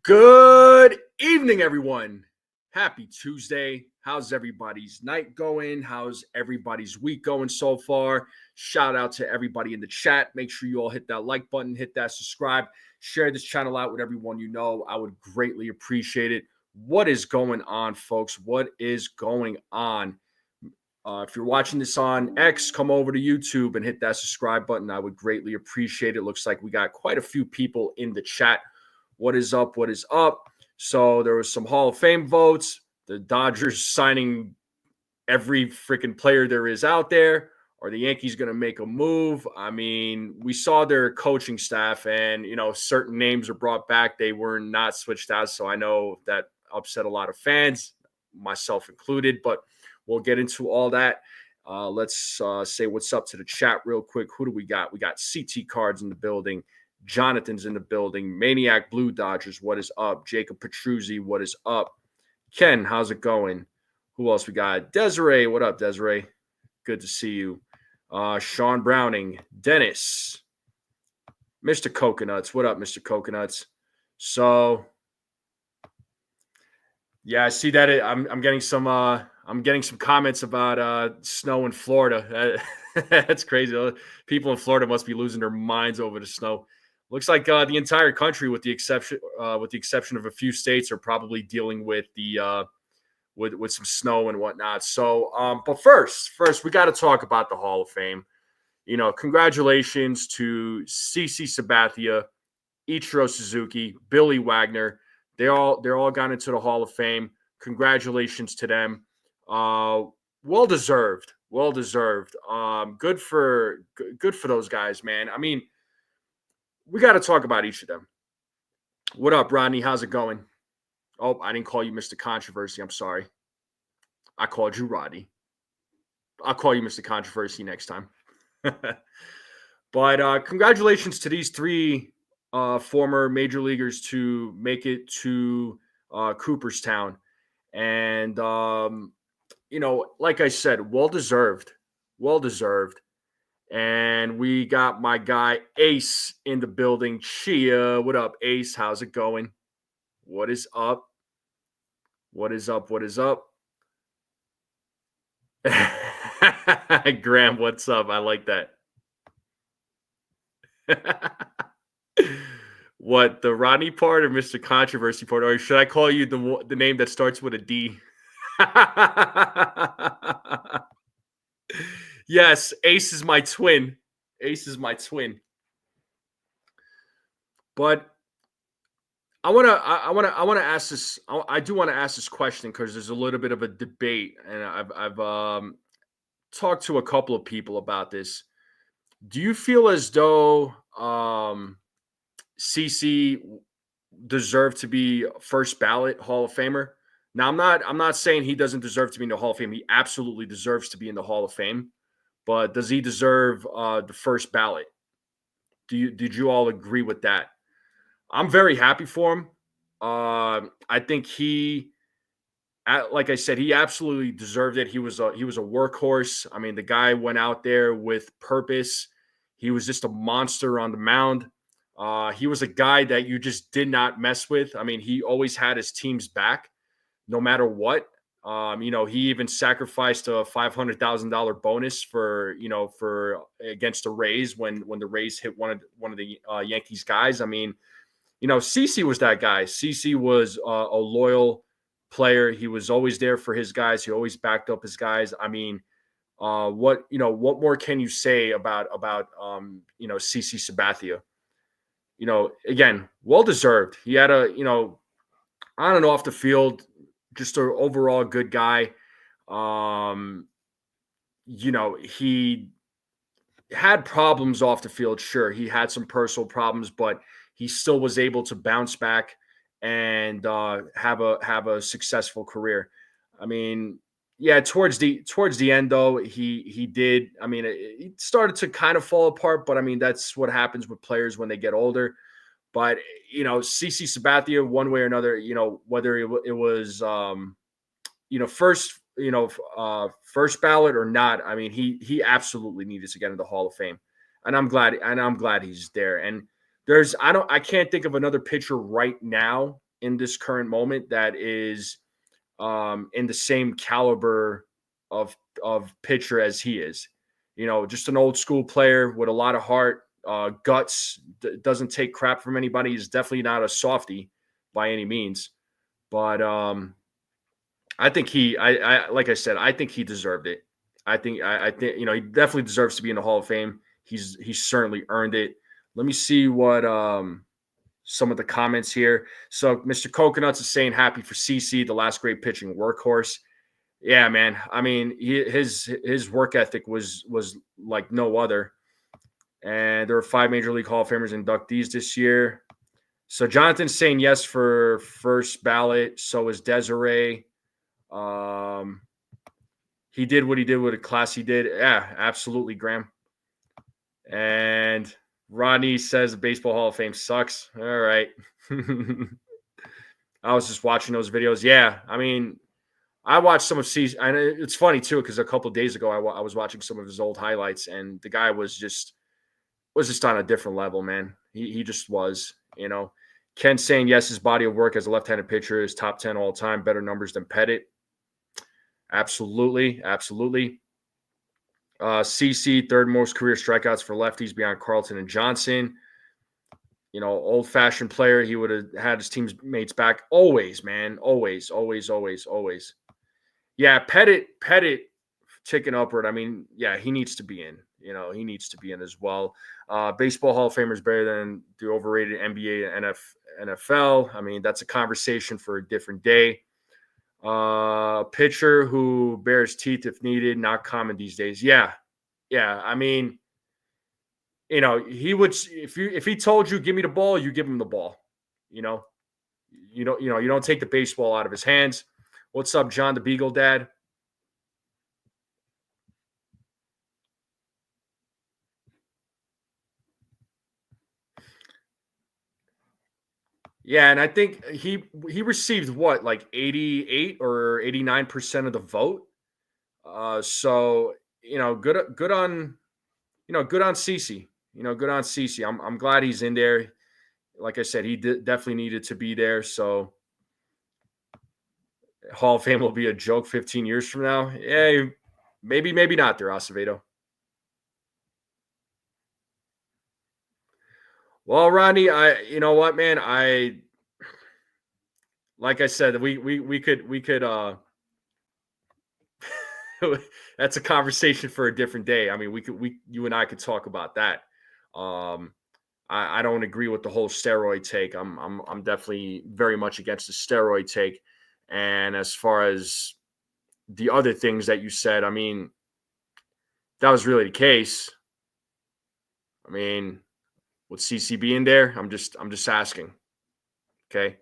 Good evening, everyone. Happy Tuesday. How's everybody's night going? How's everybody's week going so far? Shout out to everybody in the chat. Make sure you all hit that like button, hit that subscribe, share this channel out with everyone you know. I would greatly appreciate it. What is going on, folks? What is going on? If you're watching this on X, come over to YouTube and hit that subscribe button. I would greatly appreciate it. Looks like we got quite a few people in the chat. What is up? What is up? So there was some Hall of Fame votes. The Dodgers signing every freaking player there is out there. Are the Yankees going to make a move? I mean, we saw their coaching staff and, certain names are brought back. They were not switched out. So I know that upset a lot of fans, myself included, but we'll get into all that. Let's say what's up to the chat real quick. Who do we got? We got CT Cards in the building. Jonathan's in the building. Maniac Blue Dodgers, what is up? Jacob Petruzzi, what is up? Ken, how's it going? Who else we got? Desiree, what up, Desiree? Good to see you. Sean Browning, Dennis, Mr. Coconuts, what up, Mr. Coconuts? So, yeah, I see that. I'm getting some comments about snow in Florida. That's crazy. People in Florida must be losing their minds over the snow. Looks like the entire country, with the exception of a few states, are probably dealing with the with some snow and whatnot. So, but first, we got to talk about the Hall of Fame. Congratulations to CC Sabathia, Ichiro Suzuki, Billy Wagner. They all got into the Hall of Fame. Congratulations to them. Well deserved. Good for those guys, man. I mean, we got to talk about each of them. What up, Rodney? How's it going? Oh, I didn't call you Mr. Controversy. I'm sorry. I called you Rodney. I'll call you Mr. Controversy next time. But congratulations to these three former major leaguers to make it to Cooperstown. And, like I said, well-deserved. And we got my guy Ace in the building. Chia, what up, Ace? How's it going? What is up? Graham, what's up? I like that. What, the Rodney part or Mr. Controversy part? Or should I call you the name that starts with a D? Yes, Ace is my twin. But I want to ask this. I do want to ask this question because there's a little bit of a debate, and I've talked to a couple of people about this. Do you feel as though CC deserved to be first ballot Hall of Famer? Now, I'm not saying he doesn't deserve to be in the Hall of Fame. He absolutely deserves to be in the Hall of Fame. But does he deserve the first ballot? Did you all agree with that? I'm very happy for him. I think like I said, he absolutely deserved it. He was a workhorse. I mean, the guy went out there with purpose. He was just a monster on the mound. He was a guy that you just did not mess with. I mean, he always had his team's back, no matter what. He even sacrificed a $500,000 bonus for against the Rays when the Rays hit one of the Yankees guys. I mean, CC was that guy. CC was a loyal player. He was always there for his guys. He always backed up his guys. I mean, what more can you say about CC Sabathia? Again, well deserved. He had on and off the field, just an overall good guy. He had problems off the field. Sure, he had some personal problems, but he still was able to bounce back and have a successful career. I mean, yeah, towards the end though, he did. I mean, it started to kind of fall apart, but I mean, that's what happens with players when they get older. But CC Sabathia, one way or another, whether it was first ballot or not, I mean, he absolutely needed to get into the Hall of Fame, and I'm glad he's there. And I can't think of another pitcher right now in this current moment that is in the same caliber of pitcher as he is. Just an old school player with a lot of heart, guts, doesn't take crap from anybody. He's definitely not a softie by any means. But I think like I said, I think he deserved it. I think he definitely deserves to be in the Hall of Fame. He's certainly earned it. Let me see what some of the comments here. So Mr. Coconuts is saying happy for CC, the last great pitching workhorse. Yeah, man. I mean, his work ethic was like no other. And there were 5 Major League Hall of Famers inductees this year. So Jonathan's saying yes for first ballot. So is Desiree. He did what he did with a class he did. Yeah, absolutely, Graham. And Rodney says the Baseball Hall of Fame sucks. All right. I was just watching those videos. Yeah, I mean, I watched some of CC, and it's funny too because a couple of days ago I was watching some of his old highlights, and the guy was just on a different level, man. He just was, Ken saying yes, his body of work as a left-handed pitcher is top 10 all time, better numbers than Pettit. Absolutely. CC, third most career strikeouts for lefties behind Carlton and Johnson. Old-fashioned player. He would have had his teammates back always, man. Always. Yeah, Pettit ticking upward. I mean, yeah, he needs to be in. He needs to be in as well. Baseball Hall of Famer is better than the overrated NBA and NFL. I mean, that's a conversation for a different day. Pitcher who bears teeth if needed, not common these days. Yeah. I mean, he would, if he told you give me the ball, you give him the ball. You don't take the baseball out of his hands. What's up, John the Beagle Dad? Yeah, and I think he received what, like 88 or 89% of the vote. So good on CC. Good on CC. I'm glad he's in there. Like I said, he definitely needed to be there. So Hall of Fame will be a joke 15 years from now. Yeah, maybe not there, Acevedo. Well, Rodney, you know what, man? Like I said, we could that's a conversation for a different day. I mean, you and I could talk about that. I don't agree with the whole steroid take. I'm definitely very much against the steroid take. And as far as the other things that you said, I mean, that was really the case. I mean, would CC be in there? I'm just asking. Okay.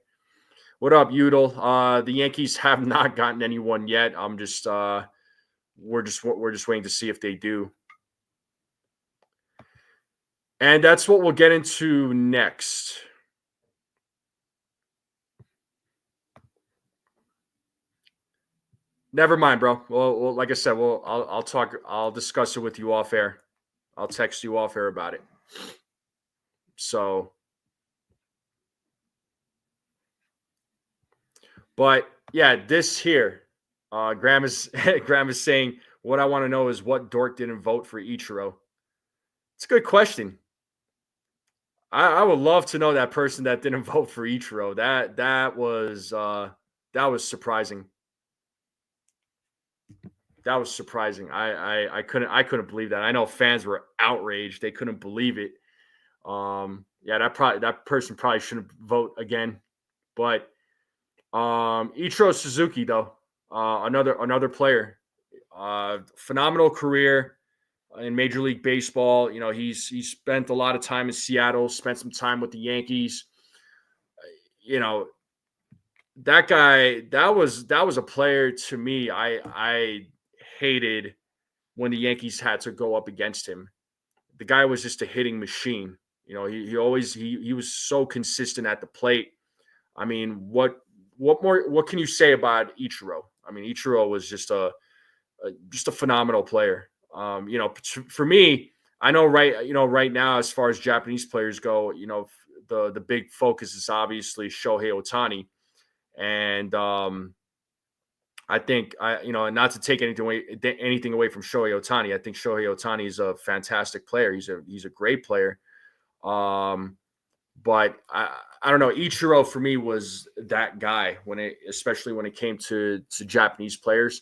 What up, Udall? The Yankees have not gotten anyone yet. I'm just we're just waiting to see if they do. And that's what we'll get into next. Never mind, bro. Well, like I said, I'll discuss it with you off air. I'll text you off air about it. So, but yeah, this here, Graham is saying, what I want to know is what dork didn't vote for Ichiro. It's a good question. I would love to know that person that didn't vote for Ichiro. That was surprising. That was surprising. I couldn't believe that. I know fans were outraged. They couldn't believe it. Yeah, that person probably shouldn't vote again. But Ichiro Suzuki, though, another player, phenomenal career in Major League Baseball. He's spent a lot of time in Seattle, spent some time with the Yankees. That guy, that was a player to me. I hated when the Yankees had to go up against him. The guy was just a hitting machine. He was so consistent at the plate. I mean, what can you say about Ichiro? I mean, Ichiro was just a phenomenal player. For me, I know right now, as far as Japanese players go, the big focus is obviously Shohei Ohtani, and I think not to take anything away from Shohei Ohtani. I think Shohei Ohtani is a fantastic player. He's a great player. But I don't know. Ichiro for me was that guy especially when it came to Japanese players.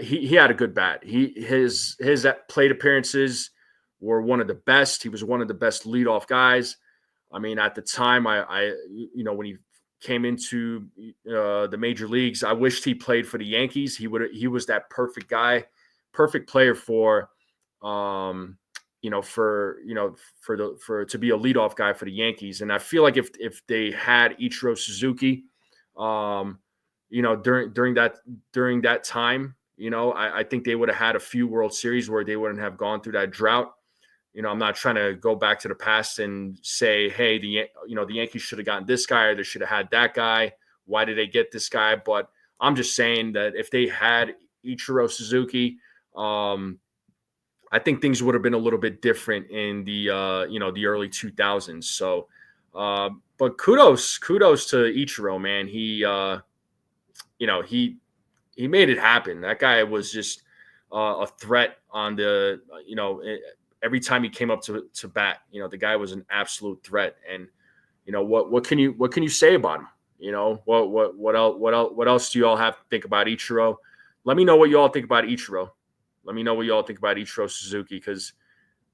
He had a good bat. His plate appearances were one of the best. He was one of the best leadoff guys. I mean, at the time, when he came into the major leagues, I wished he played for the Yankees. He was that perfect guy, perfect player for to be a leadoff guy for the Yankees. And I feel like if they had Ichiro Suzuki, during that time, I think they would have had a few World Series where they wouldn't have gone through that drought. I'm not trying to go back to the past and say, hey, the Yankees should have gotten this guy or they should have had that guy. Why did they get this guy? But I'm just saying that if they had Ichiro Suzuki, I think things would have been a little bit different in the the early 2000s. So, but kudos to Ichiro, man. He made it happen. That guy was just a threat on the every time he came up to bat. The guy was an absolute threat. And what can you say about him? What else do you all have to think about Ichiro? Let me know what you all think about Ichiro. Let me know what you all think about Ichiro Suzuki, because,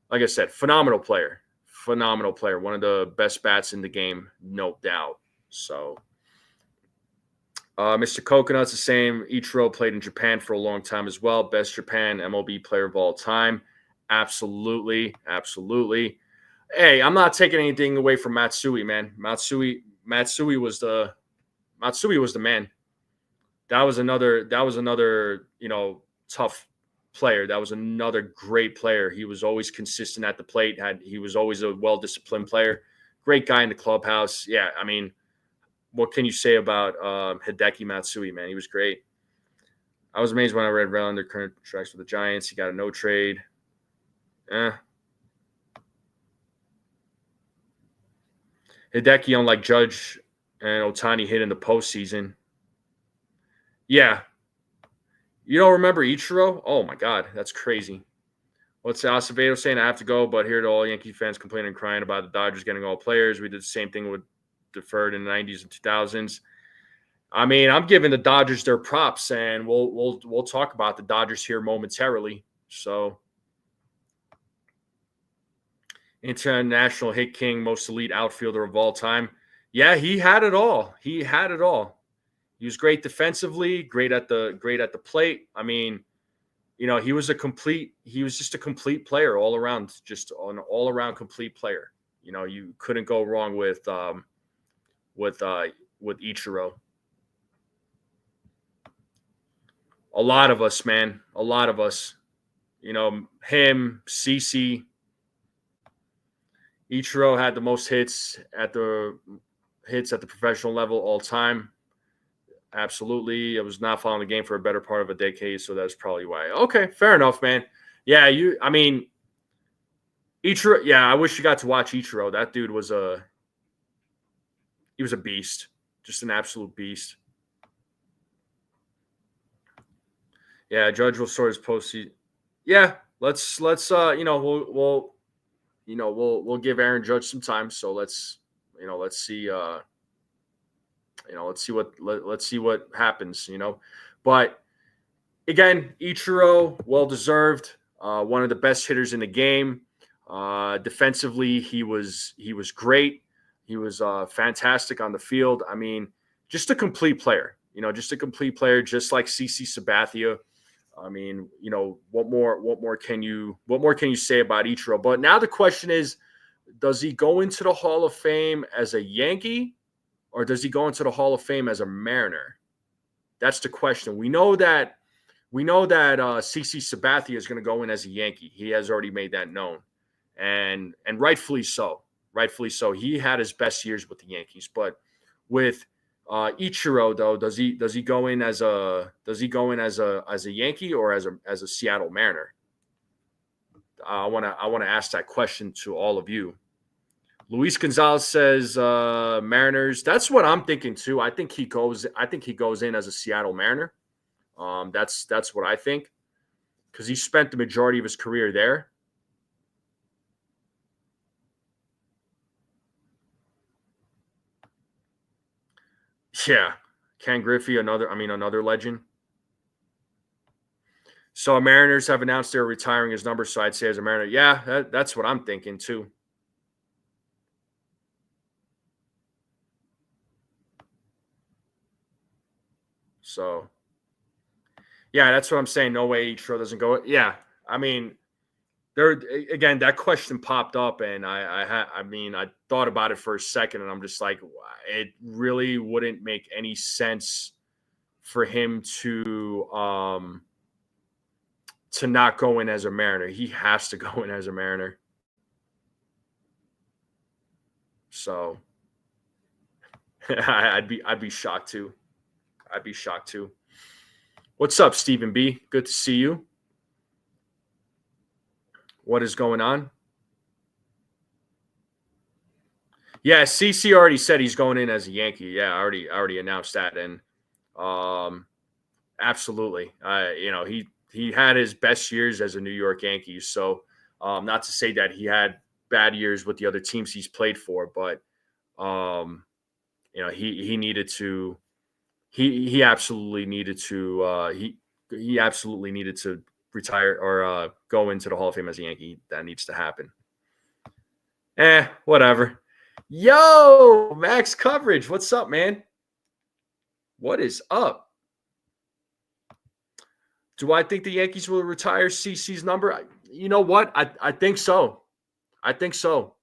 like I said, phenomenal player. One of the best bats in the game, no doubt. So, Mr. Coconut's the same. Ichiro played in Japan for a long time as well. Best Japan MLB player of all time. Absolutely. Hey, I'm not taking anything away from Matsui, man. Matsui was the man. That was another tough player. That was another great player. He was always consistent at the plate. He was always a well-disciplined player. Great guy in the clubhouse. Yeah, I mean, what can you say about Hideki Matsui, man? He was great. I was amazed when I read around their current contracts with the Giants. He got a no trade. Hideki, unlike Judge and Ohtani, hit in the postseason. Yeah. You don't remember Ichiro? Oh, my God. That's crazy. What's Acevedo saying? I have to go, but here to all Yankee fans complaining and crying about the Dodgers getting all players. We did the same thing with deferred in the 90s and 2000s. I mean, I'm giving the Dodgers their props, and we'll talk about the Dodgers here momentarily. So, international hit king, most elite outfielder of all time. Yeah, he had it all. He was great defensively, great at the plate. I mean, he was just a complete player all around, just an all around complete player. You couldn't go wrong with Ichiro. A lot of us, man. A lot of us. Him, CC. Ichiro had the most hits at the professional level all time. Absolutely. I was not following the game for a better part of a decade, so that's probably why. Okay, fair enough, man. Yeah, Ichiro, yeah, I wish you got to watch Ichiro. That dude was a beast. Just an absolute beast. Yeah, Judge will sort his postseason. Yeah, let's we'll give Aaron Judge some time. So let's see let's see what happens. But again, Ichiro, well deserved. One of the best hitters in the game. Defensively, he was great. He was fantastic on the field. I mean, just a complete player. Just a complete player, just like CC Sabathia. I mean, what more can you say about Ichiro? But now the question is, does he go into the Hall of Fame as a Yankee, or does he go into the Hall of Fame as a Mariner? That's the question. We know that CC Sabathia is going to go in as a Yankee. He has already made that known, and rightfully so. Rightfully so. He had his best years with the Yankees, but with Ichiro, though, does he go in as a Yankee or as a Seattle Mariner? I want to ask that question to all of you. Luis Gonzalez says Mariners. That's what I'm thinking too. I think he goes in as a Seattle Mariner. That's what I think, because he spent the majority of his career there. Yeah, Ken Griffey, another legend. So Mariners have announced they're retiring his number, so I'd say as a Mariner, yeah, that's what I'm thinking too. So, yeah, that's what I'm saying. No way Ichiro doesn't go. Yeah, I mean, there again, that question popped up, and I thought about it for a second, and I'm just like, it really wouldn't make any sense for him to not go in as a Mariner. He has to go in as a Mariner. So I'd be shocked too. I'd be shocked too. What's up, Stephen B? Good to see you. What is going on? Yeah, CC already said he's going in as a Yankee. Yeah, I already announced that, and absolutely. He had his best years as a New York Yankee. So, not to say that he had bad years with the other teams he's played for, but he needed to. He absolutely needed to. He absolutely needed to retire or go into the Hall of Fame as a Yankee. That needs to happen. Whatever. Yo, Max Coverage. What's up, man? What is up? Do I think the Yankees will retire CC's number? You know what? I think so. I think so.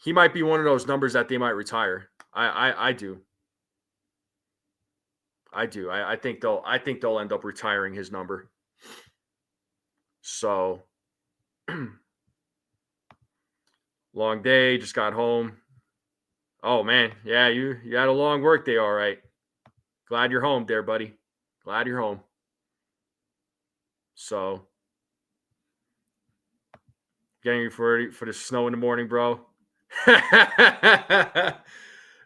He might be one of those numbers that they might retire. I do. I do. I think they'll end up retiring his number. So long day, just got home. Oh man, yeah, you had a long work day, all right. Glad you're home there, buddy. Glad you're home. So getting you for the snow in the morning, bro.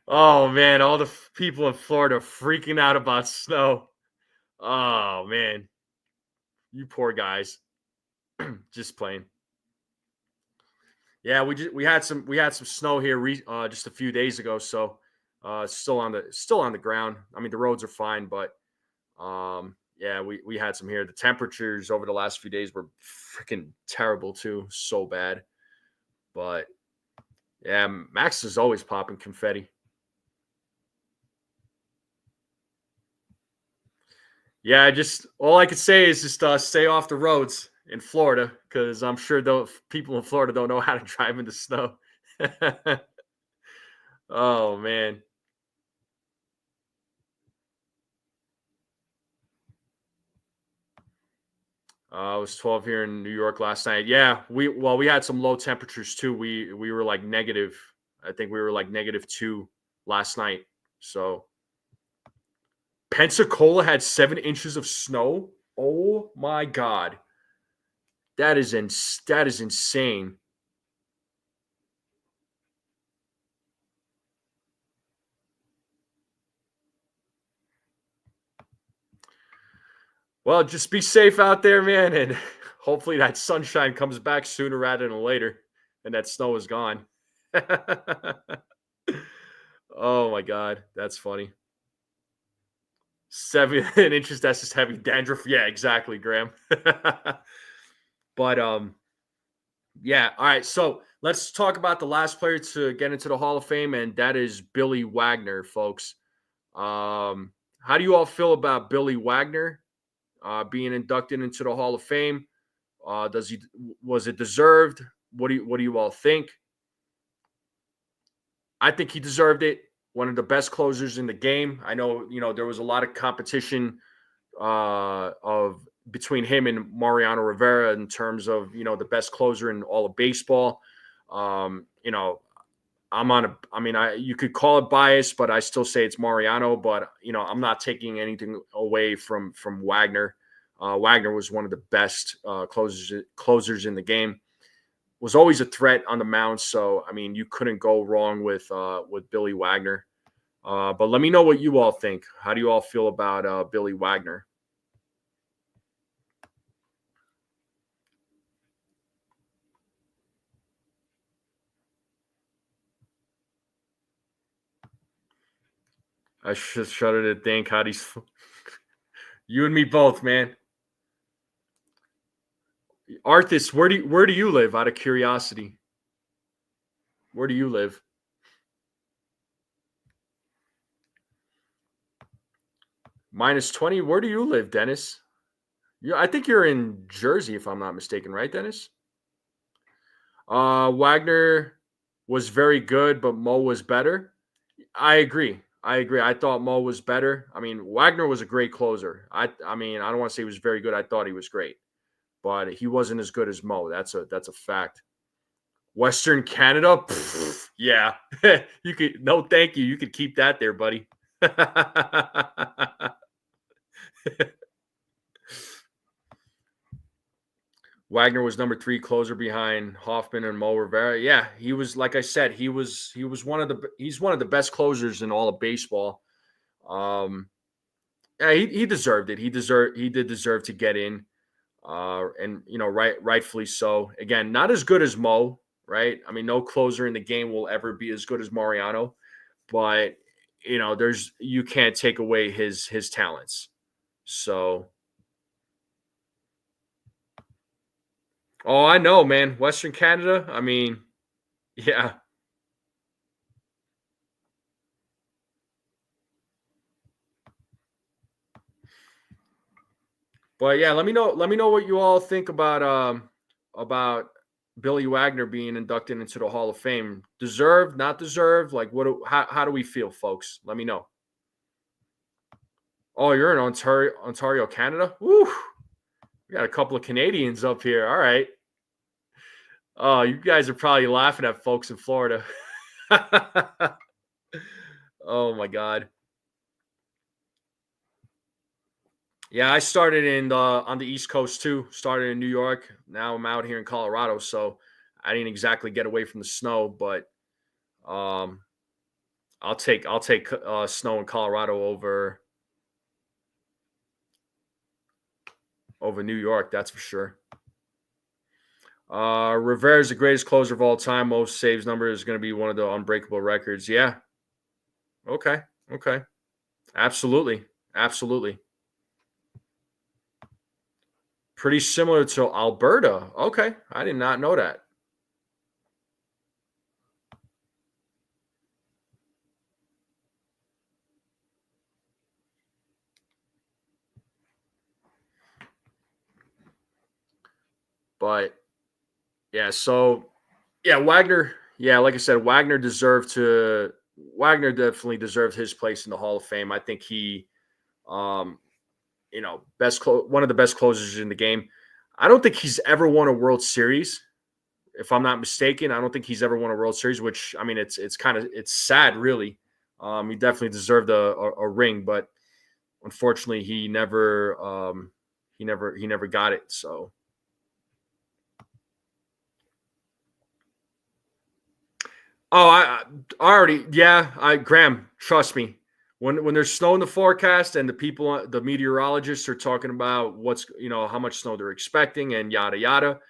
Oh man, all the people in Florida freaking out about snow. Oh man, you poor guys. Just playing. Yeah, we had some snow here just a few days ago, so still on the ground. I mean, the roads are fine, but yeah, we had some here. The temperatures over the last few days were freaking terrible too, so bad. But yeah, Max is always popping confetti. Yeah, just all I could say is just stay off the roads in Florida, because I'm sure people in Florida don't know how to drive in the snow. Oh man. It was 12 here in New York last night. Yeah, we had some low temperatures too. We were like negative. I think we were like -2 last night. So Pensacola had 7 inches of snow. Oh my god, that is insane. Well, just be safe out there, man, and hopefully that sunshine comes back sooner rather than later, and that snow is gone. Oh my god, that's funny. 7 inches, that's just heavy dandruff. Yeah, exactly, Graham. But yeah, all right. So let's talk about the last player to get into the Hall of Fame, and that is Billy Wagner, folks. How do you all feel about Billy Wagner being inducted into the Hall of Fame? Was it deserved? What do you all think? I think he deserved it. One of the best closers in the game. I know, there was a lot of competition of between him and Mariano Rivera in terms of, the best closer in all of baseball. You could call it bias, but I still say it's Mariano. But I'm not taking anything away from Wagner. Wagner was one of the best closers in the game. was always a threat on the mound. So I mean, you couldn't go wrong with Billy Wagner. But let me know what you all think. How do you all feel about Billy Wagner? I just shudder to think how these. You and me both, man. Arthas, where do you live? Out of curiosity, where do you live? -20. Where do you live, Dennis? I think you're in Jersey, if I'm not mistaken, right, Dennis? Wagner was very good, but Mo was better. I agree. I thought Mo was better. I mean, Wagner was a great closer. I mean, I don't want to say he was very good. I thought he was great, but he wasn't as good as Mo. That's a fact. Western Canada, pfft, yeah. You could no, thank you. You could keep that there, buddy. Wagner was number 3 closer behind Hoffman and Mo Rivera. Yeah, he was, like I said, he's one of the best closers in all of baseball. Yeah, he deserved it. He did deserve to get in. And rightfully so. Again, not as good as Mo, right? I mean, no closer in the game will ever be as good as Mariano, but you can't take away his talents. So, oh, I know, man. Western Canada. I mean, yeah. But yeah, let me know. Let me know what you all think about Billy Wagner being inducted into the Hall of Fame. Deserved, not deserved? Like, how do we feel, folks? Let me know. Oh, you're in Ontario, Canada? Woo! We got a couple of Canadians up here. All right. Oh, you guys are probably laughing at folks in Florida. Oh my God. Yeah, I started on the East Coast too. Started in New York. Now I'm out here in Colorado, so I didn't exactly get away from the snow, but um, I'll take snow in Colorado over New York. That's for sure. Rivera is the greatest closer of all time. Most saves number is going to be one of the unbreakable records. Yeah. Okay. Okay. Absolutely. Absolutely. Pretty similar to Alberta. Okay. I did not know that. But yeah, so yeah, Wagner. Yeah, like I said, Wagner definitely deserved his place in the Hall of Fame. I think he, um, one of the best closers in the game. I don't think he's ever won a World Series, if I'm not mistaken. I don't think he's ever won a World Series, which I mean, it's sad, really. He definitely deserved a ring, but unfortunately, he never got it. So. Oh, I already, yeah. Graham, trust me. When there's snow in the forecast and the meteorologists are talking about how much snow they're expecting and yada yada,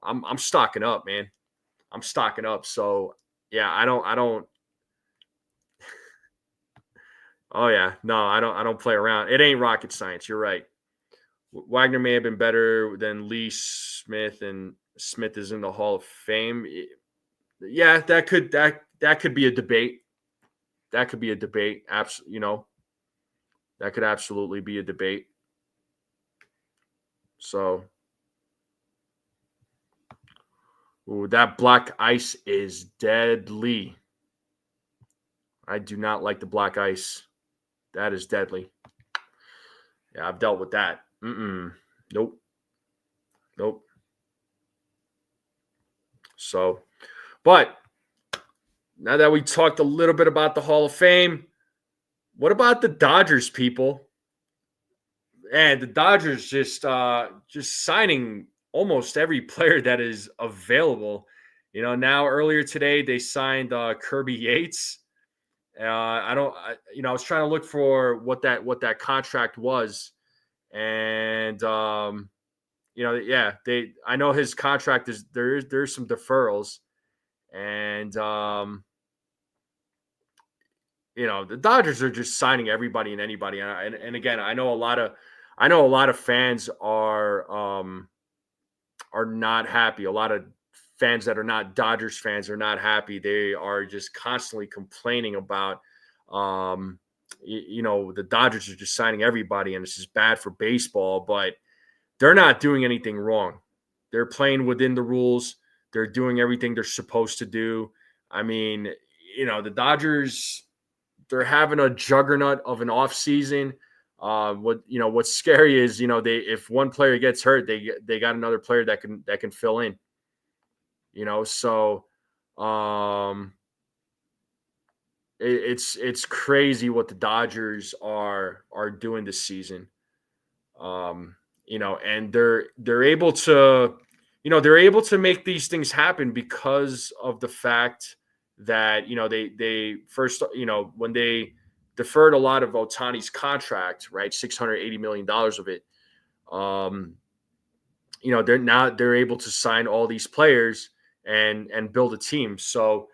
I'm stocking up, man. I'm stocking up. So yeah, I don't. Oh yeah, no, I don't play around. It ain't rocket science. You're right. Wagner may have been better than Lee Smith, and Smith is in the Hall of Fame. Yeah, that could be a debate. That could be a debate. That could absolutely be a debate. So, that black ice is deadly. I do not like the black ice. That is deadly. Yeah, I've dealt with that. Nope. Nope. So, but now that we talked a little bit about the Hall of Fame, what about the Dodgers, people? And the Dodgers just signing almost every player that is available. Now earlier today they signed Kirby Yates. I was trying to look for what that contract was, and I know his contract is there's some deferrals, and the Dodgers are just signing everybody and anybody, and again, I know a lot of fans are not happy. A lot of fans that are not Dodgers fans are not happy. They are just constantly complaining about, the Dodgers are just signing everybody, and this is bad for baseball. But they're not doing anything wrong. They're playing within the rules. They're doing everything they're supposed to do. I mean, the Dodgers, they're having a juggernaut of an offseason. What's scary is if one player gets hurt, they got another player that can fill in. So it's crazy what the Dodgers are doing this season. And they're able to make these things happen because of the fact that they first when they deferred a lot of Ohtani's contract, right, $680 million of it. They're able to sign all these players and build a team. So,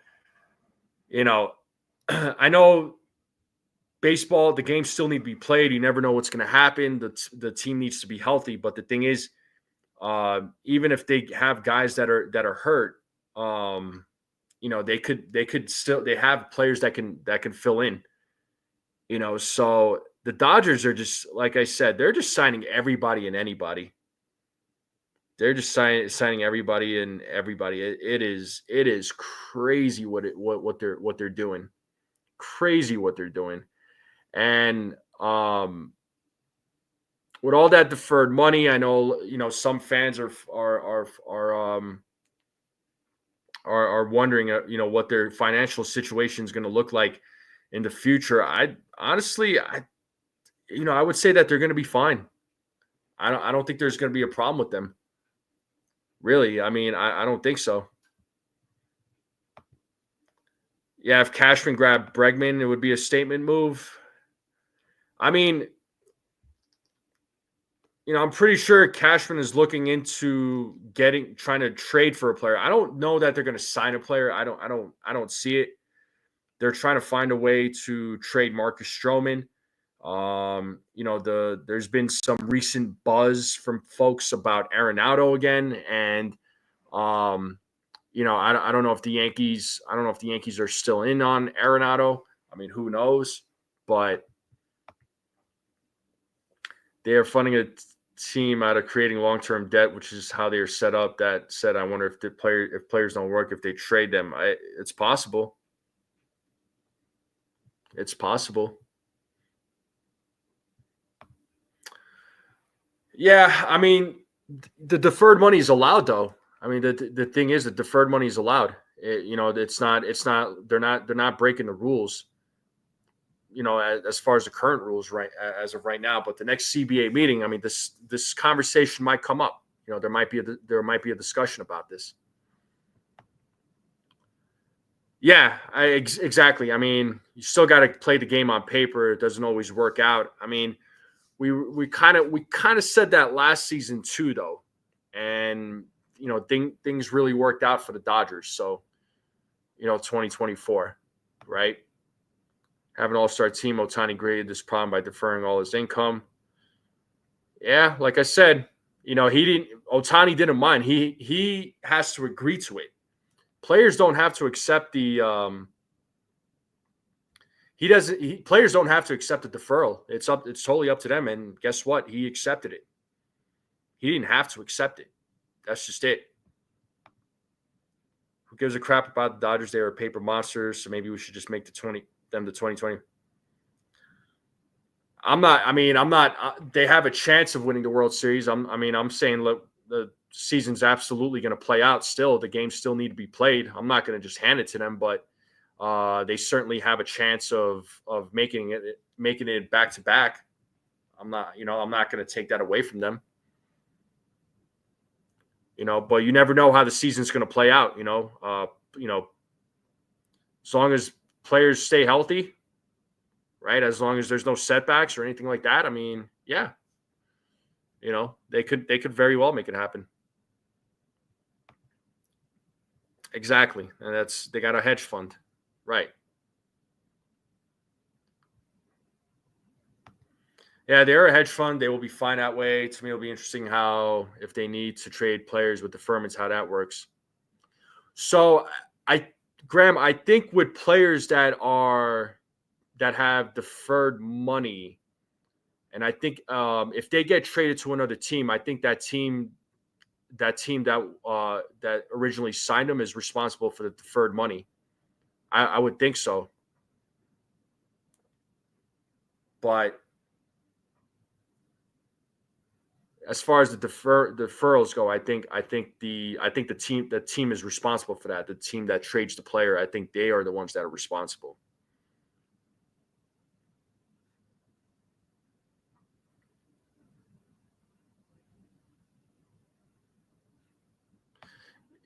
I know baseball, the games still need to be played. You never know what's going to happen. The team needs to be healthy. But the thing is, even if they have guys that are hurt, they have players that can fill in. So the Dodgers are just, like I said, they're just signing everybody and anybody. They're just signing everybody and everybody. It is crazy what they're doing. Crazy what they're doing. And with all that deferred money, I know some fans are wondering what their financial situation is going to look like in the future. I honestly I would say that they're going to be fine. I don't think there's going to be a problem with them. Really, I mean, I don't think so. Yeah, if Cashman grabbed Bregman, it would be a statement move. I mean, I'm pretty sure Cashman is looking into trying to trade for a player. I don't know that they're going to sign a player. I don't see it. They're trying to find a way to trade Marcus Stroman. There's been some recent buzz from folks about Arenado again, and I don't know if the Yankees are still in on Arenado. I mean, who knows? But they are funding a team out of creating long-term debt, which is how they are set up. That said, I wonder if players don't work, if they trade them. It's possible. It's possible. Yeah, I mean, the deferred money is allowed, though. I mean, the thing is, the deferred money is allowed. It's not. They're not breaking the rules. As far as the current rules, right, as of right now. But the next CBA meeting, I mean, this conversation might come up. There might be a discussion about this. Yeah, exactly. I mean, you still got to play the game on paper. It doesn't always work out. I mean, we kind of said that last season too, though, and things really worked out for the Dodgers. So, 2024, right? Have an all-star team. Ohtani created this problem by deferring all his income. Yeah, like I said, Ohtani didn't mind. He has to agree to it. Players don't have to accept the players don't have to accept the deferral. It's totally up to them. And guess what? He accepted it. He didn't have to accept it. That's just it. Who gives a crap about the Dodgers? They are paper monsters, so maybe we should just make them to 2020. I'm not. They have a chance of winning the World Series. I'm saying, look, the season's absolutely going to play out still. The games still need to be played. I'm not going to just hand it to them, but they certainly have a chance of making it back to back. I'm not going to take that away from them. But you never know how the season's going to play out. As long as players stay healthy, right? As long as there's no setbacks or anything like that. I mean, yeah, they could very well make it happen. Exactly, and they got a hedge fund, right? Yeah, they're a hedge fund. They will be fine that way. To me, it'll be interesting how if they need to trade players with deferments, how that works. So, Graham, I think with players that have deferred money, and I think if they get traded to another team, I think that team that originally signed them is responsible for the deferred money. I would think so, but as far as the deferrals go, I think the team is responsible for that. The team that trades the player, I think they are the ones that are responsible.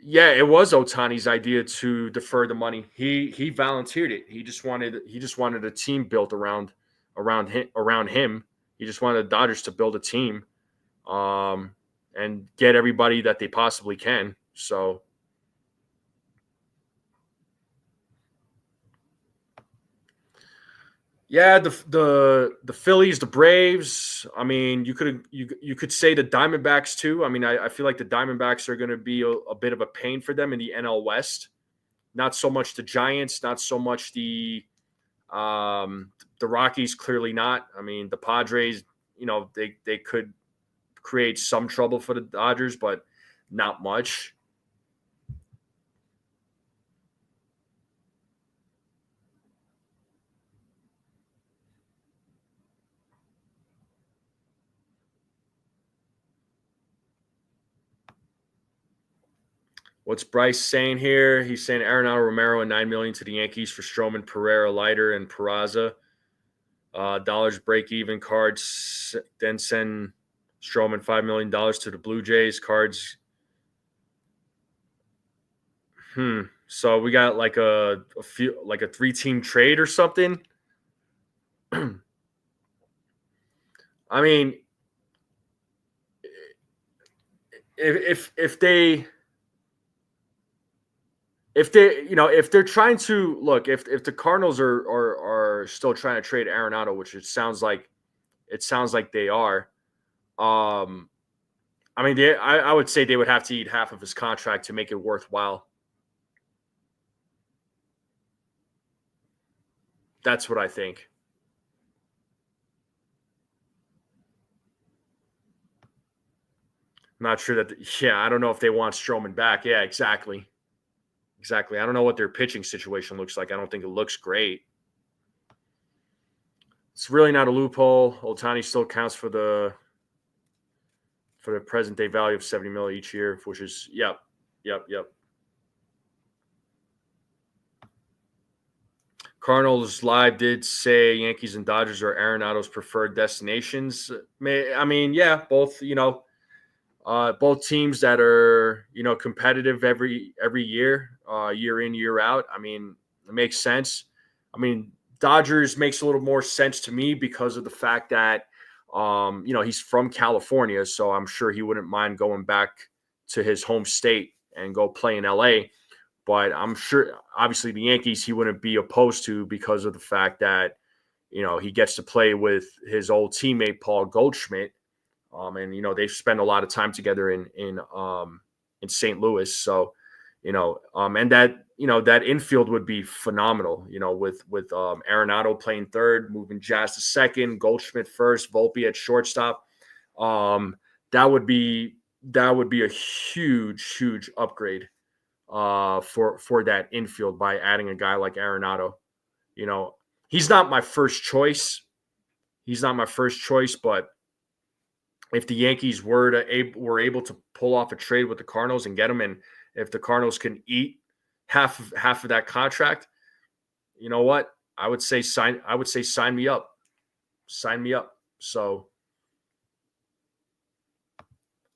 Yeah, it was Otani's idea to defer the money. He volunteered it. He just wanted a team built around him. He just wanted the Dodgers to build a team, and get everybody that they possibly can. So, yeah, the Phillies, the Braves. I mean, you could say the Diamondbacks too. I mean, I feel like the Diamondbacks are going to be a bit of a pain for them in the NL West. Not so much the Giants, not so much the Rockies. Clearly not. I mean, the Padres. They could create some trouble for the Dodgers, but not much. What's Bryce saying here? He's saying Arenado, Romero, and $9 million to the Yankees for Stroman, Pereira, Leiter, and Peraza. Dollars break even. Cards then send Stroman $5 million to the Blue Jays. Cards. So we got like a 3-team trade or something. I mean, if they're trying to look, if the Cardinals are still trying to trade Arenado, which it sounds like they are. I mean, I would say they would have to eat half of his contract to make it worthwhile. That's what I think. I'm not sure that. I don't know if they want Stroman back. Yeah, exactly. Exactly. I don't know what their pitching situation looks like. I don't think it looks great. It's really not a loophole. Ohtani still counts for the present day value of $70 million each year, which is yep. Cardinals Live did say Yankees and Dodgers are Arenado's preferred destinations. I mean, yeah, both both teams that are competitive every year, year in, year out. I mean, it makes sense. I mean, Dodgers makes a little more sense to me because of the fact that he's from California, so I'm sure he wouldn't mind going back to his home state and go play in LA. But I'm sure, obviously, the Yankees he wouldn't be opposed to because of the fact that he gets to play with his old teammate Paul Goldschmidt. And they spend a lot of time together in St. Louis. So, and that infield would be phenomenal. With Arenado playing third, moving Jazz to second, Goldschmidt first, Volpe at shortstop. That would be a huge upgrade for that infield by adding a guy like Arenado. He's not my first choice. But if the Yankees were able to pull off a trade with the Cardinals and get him, and if the Cardinals can eat half of that contract, you know what? I would say sign me up. Sign me up. So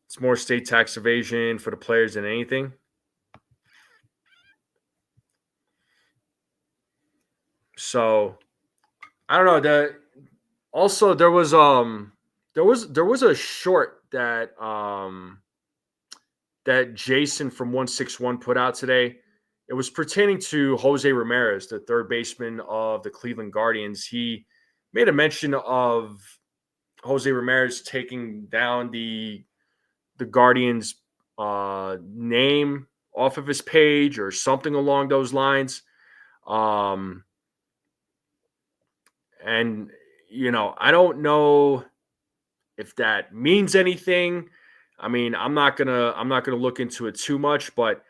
It's more state tax evasion for the players than anything. So I don't know. Also there was a short that Jason from 161 put out today. It was pertaining to Jose Ramirez, the third baseman of the Cleveland Guardians. He made a mention of Jose Ramirez taking down the Guardians' name off of his page or something along those lines. And I don't know if that means anything. I mean, I'm not gonna look into it too much, but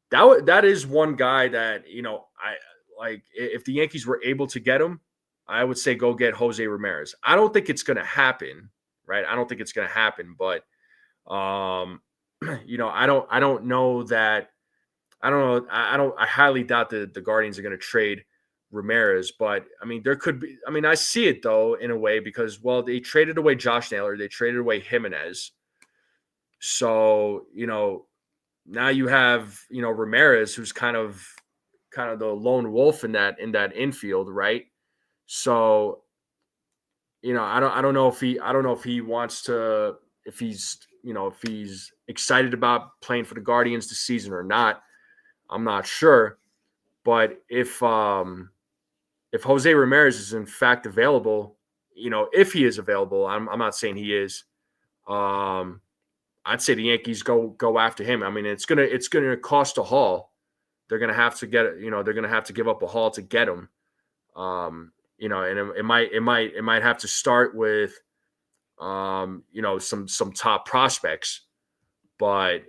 that is one guy that I like. If the Yankees were able to get him, I would say go get Jose Ramirez. I don't think it's gonna happen, right? I don't think it's gonna happen, but I don't know that. I don't know. I highly doubt that the Guardians are going to trade Ramirez, but I mean, there could be. I mean, I see it though in a way because they traded away Josh Naylor, they traded away Jimenez, so now you have Ramirez, who's kind of the lone wolf in that infield, right? So I don't know if he wants to, if he's if he's excited about playing for the Guardians this season or not. I'm not sure, but if Jose Ramirez is in fact available, if he is available, I'm not saying he is. I'd say the Yankees go after him. I mean, it's gonna cost a haul. They're gonna have to get they're gonna have to give up a haul to get him. And it might have to start with some top prospects, but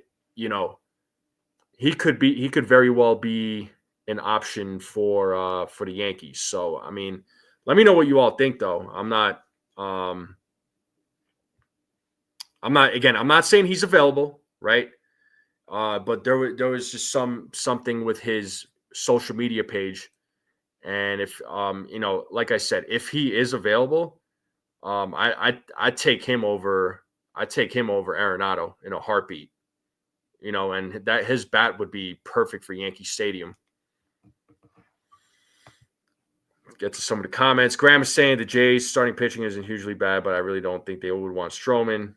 he could very well be an option for the Yankees. So I mean, let me know what you all think though. I'm not saying he's available, right? But there was just something with his social media page, and if like I said, if he is available, I take him over Arenado in a heartbeat. And that his bat would be perfect for Yankee Stadium. Get to some of the comments. Graham is saying the Jays starting pitching isn't hugely bad, but I really don't think they would want Stroman.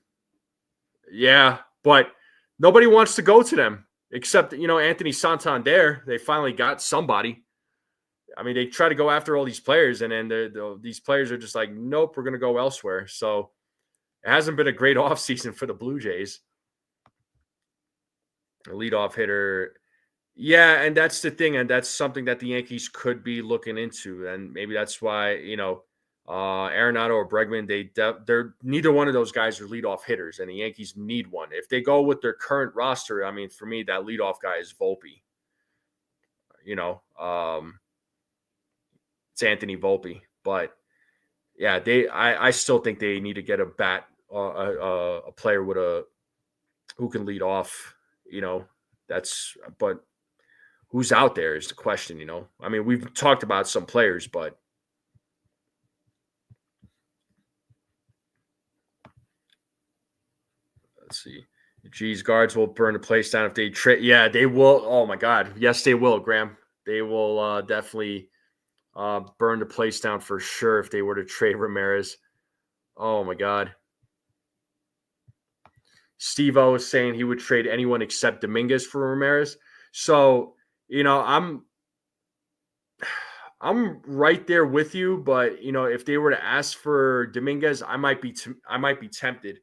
Yeah, but nobody wants to go to them except Anthony Santander. They finally got somebody. I mean, they try to go after all these players, and then these players are just like, nope, we're going to go elsewhere. So it hasn't been a great offseason for the Blue Jays. A leadoff hitter. Yeah, and that's the thing, and that's something that the Yankees could be looking into, and maybe that's why Arenado or Bregman, they're neither one of those guys are leadoff hitters, and the Yankees need one. If they go with their current roster, I mean, for me, that leadoff guy is Volpe. It's Anthony Volpe, but yeah, I still think they need to get a bat, a player who can lead off. But who's out there is the question. I mean, we've talked about some players, but let's see. Geez, guards will burn the place down if they trade. Yeah, they will. Oh my God, yes, they will, Graham. They will definitely burn the place down for sure if they were to trade Ramirez. Oh my God. Steve-O is saying he would trade anyone except Dominguez for Ramirez. So, I'm right there with you, but if they were to ask for Dominguez, I might be tempted.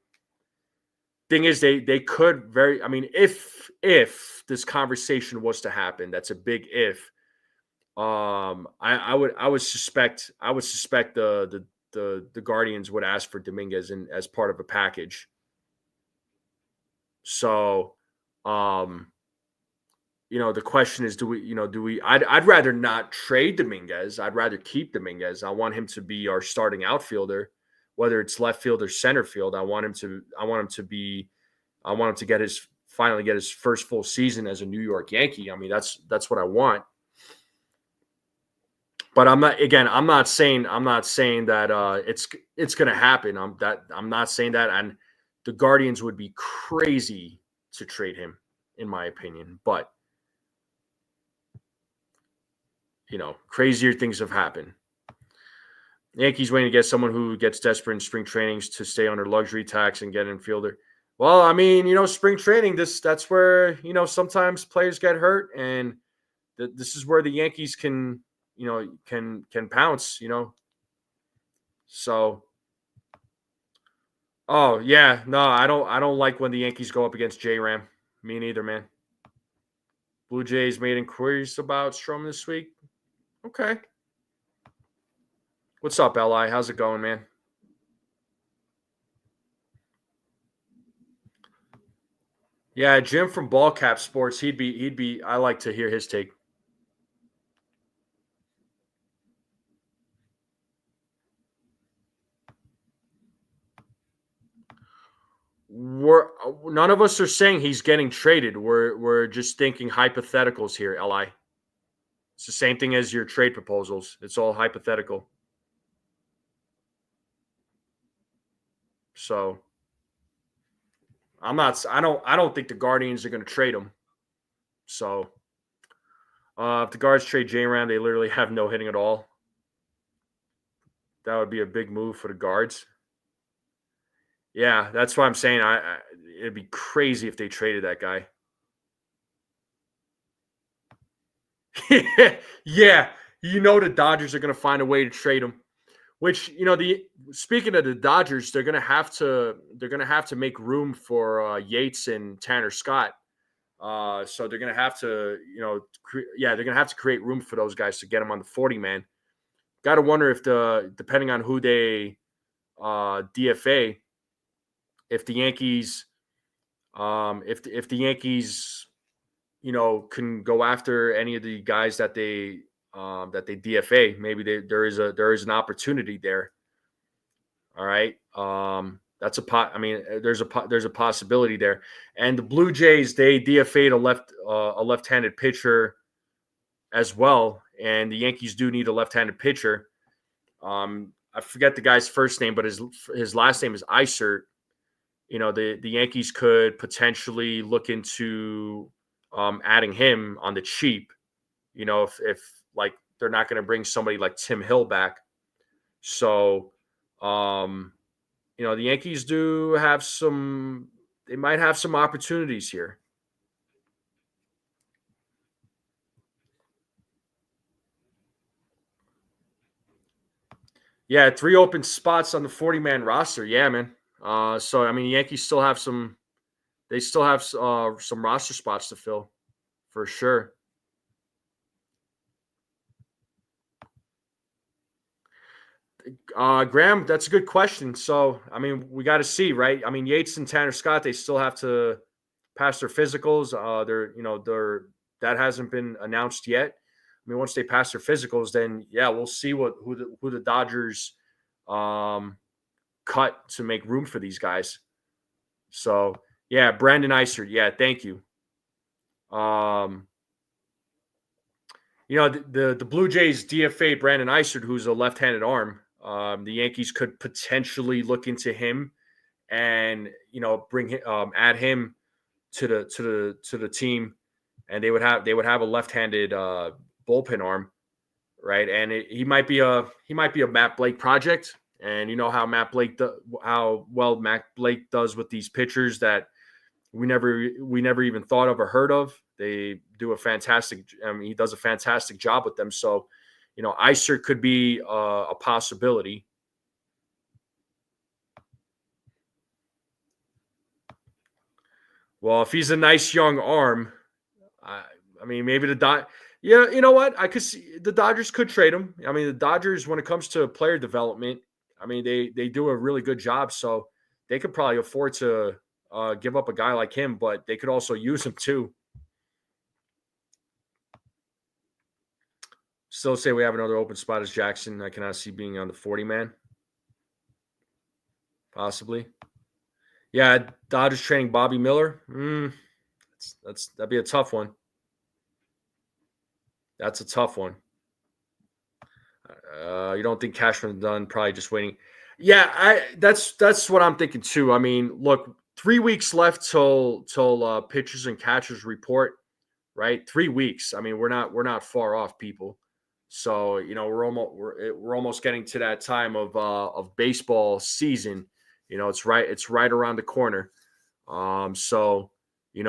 Thing is, they could I mean, if this conversation was to happen, that's a big if. I would suspect the Guardians would ask for Dominguez as part of a package. So, the question is, I'd rather not trade Dominguez. I'd rather keep Dominguez. I want him to be our starting outfielder, whether it's left field or center field. I want him to finally get his first full season as a New York Yankee. I mean, that's what I want. But I'm not saying that it's going to happen. I'm not saying that. And the Guardians would be crazy to trade him, in my opinion. But, crazier things have happened. The Yankees waiting to get someone who gets desperate in spring trainings to stay under luxury tax and get an infielder. Well, I mean, spring training, that's where, sometimes players get hurt, and this is where the Yankees can pounce, So, oh yeah, no, I don't like when the Yankees go up against J-Ram. Me neither, man. Blue Jays made inquiries about Stroman this week. Okay. What's up, Li? How's it going, man? Yeah, Jim from Ballcap Sports. He'd be. I like to hear his take. None of us are saying he's getting traded. We're just thinking hypotheticals here, Li. It's the same thing as your trade proposals. It's all hypothetical. So I don't think the Guardians are going to trade him. So if the Guards trade J-Ram, they literally have no hitting at all. That would be a big move for the Guards. Yeah, that's why I'm saying it'd be crazy if they traded that guy. Yeah, the Dodgers are going to find a way to trade him. Which speaking of the Dodgers, they're going to have to make room for Yates and Tanner Scott. So they're going to have to they're going to have to create room for those guys to get them on the 40-man. Got to wonder if depending on who they DFA, if the Yankees, if the Yankees, can go after any of the guys that they DFA, maybe there is an opportunity there. All right, that's there's a possibility there. And the Blue Jays, they DFA'd a left-handed pitcher as well, and the Yankees do need a left-handed pitcher. I forget the guy's first name, but his last name is Isert. The Yankees could potentially look into adding him on the cheap. If like they're not going to bring somebody like Tim Hill back. So, the Yankees do have they might have some opportunities here. Yeah, 3 open spots on the 40-man roster. Yeah, man. So I mean, the Yankees still have some roster spots to fill, for sure. Graham, that's a good question. So I mean, we got to see, right? I mean, Yates and Tanner Scott, they still have to pass their physicals. That hasn't been announced yet. I mean, once they pass their physicals, then yeah, we'll see who the Dodgers cut to make room for these guys. So yeah, Brandon Isert. Yeah, thank you. The Blue Jays DFA Brandon Isert, who's a left-handed arm. The Yankees could potentially look into him and bring him, add him to the team, and they would have a left-handed bullpen arm, right? And he might be a Matt Blake project, and how well Matt Blake does with these pitchers that we never even thought of or heard of. They do he does a fantastic job with them. So, Isert could be a possibility. Well, if he's a nice young arm, I mean, maybe yeah, you know what? I could see the Dodgers could trade him. I mean, the Dodgers, when it comes to player development, I mean, they do a really good job. So they could probably afford to give up a guy like him, but they could also use him too. Still say we have another open spot as Jackson. I cannot see being on the 40-man. Possibly. Yeah, Dodgers trading Bobby Miller. That'd be a tough one. That's a tough one. You don't think Cashman's done? Probably just waiting. Yeah, that's what I'm thinking too. I mean, look, 3 weeks left till pitchers and catchers report, right? 3 weeks. I mean, we're not far off, people. So we're almost getting to that time of baseball season. It's right around the corner. So the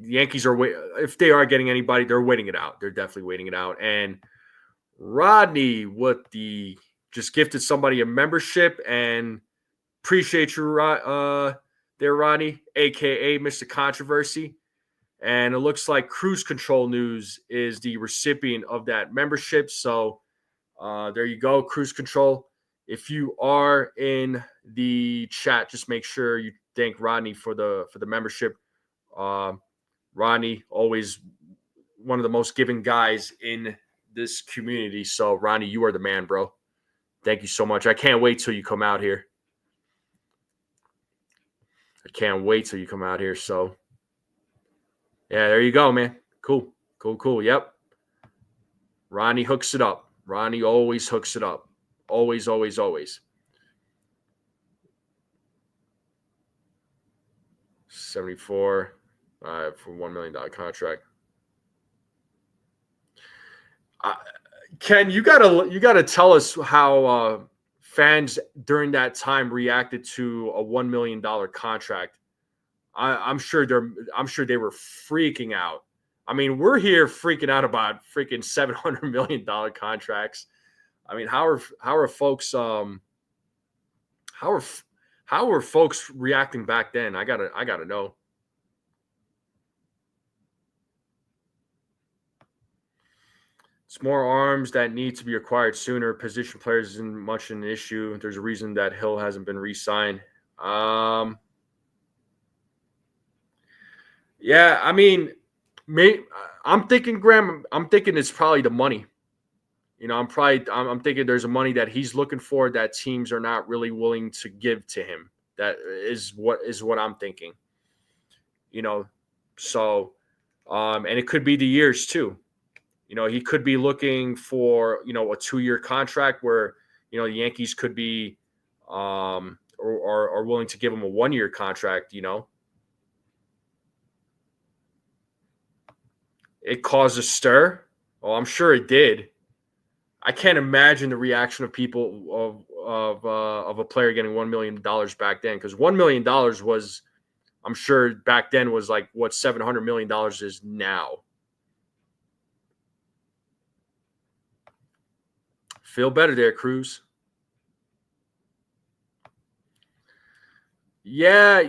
Yankees are if they are getting anybody, they're waiting it out. They're definitely waiting it out. And Rodney, just gifted somebody a membership, and appreciate you, there, Rodney, aka Mr. Controversy. And it looks like Cruise Control News is the recipient of that membership. So there you go, Cruise Control. If you are in the chat, just make sure you thank Rodney for the membership. Rodney, always one of the most giving guys in this community. So, Ronnie, you are the man, bro. Thank you so much. I can't wait till you come out here. So, yeah, there you go, man. Cool. Yep. Ronnie hooks it up. Ronnie always hooks it up. Always. 74 for $1 million contract. Ken, you gotta tell us how fans during that time reacted to a $1 million contract. I'm sure they were freaking out. I mean, we're here freaking out about freaking $700 million contracts. I mean, how are folks how were folks reacting back then? I gotta know. It's more arms that need to be acquired sooner. Position players isn't much an issue. There's a reason that Hill hasn't been re-signed. Yeah, I mean, I'm thinking, Graham. I'm thinking it's probably the money. I'm thinking there's a money that he's looking for that teams are not really willing to give to him. That is what I'm thinking. So, and it could be the years too. He could be looking for, a 2-year contract where, the Yankees could be or are willing to give him a 1-year contract, It caused a stir. Well, I'm sure it did. I can't imagine the reaction of people of a player getting $1 million back then, because $1 million was, I'm sure back then, was like what $700 million is now. Feel better there, Cruz. Yeah, I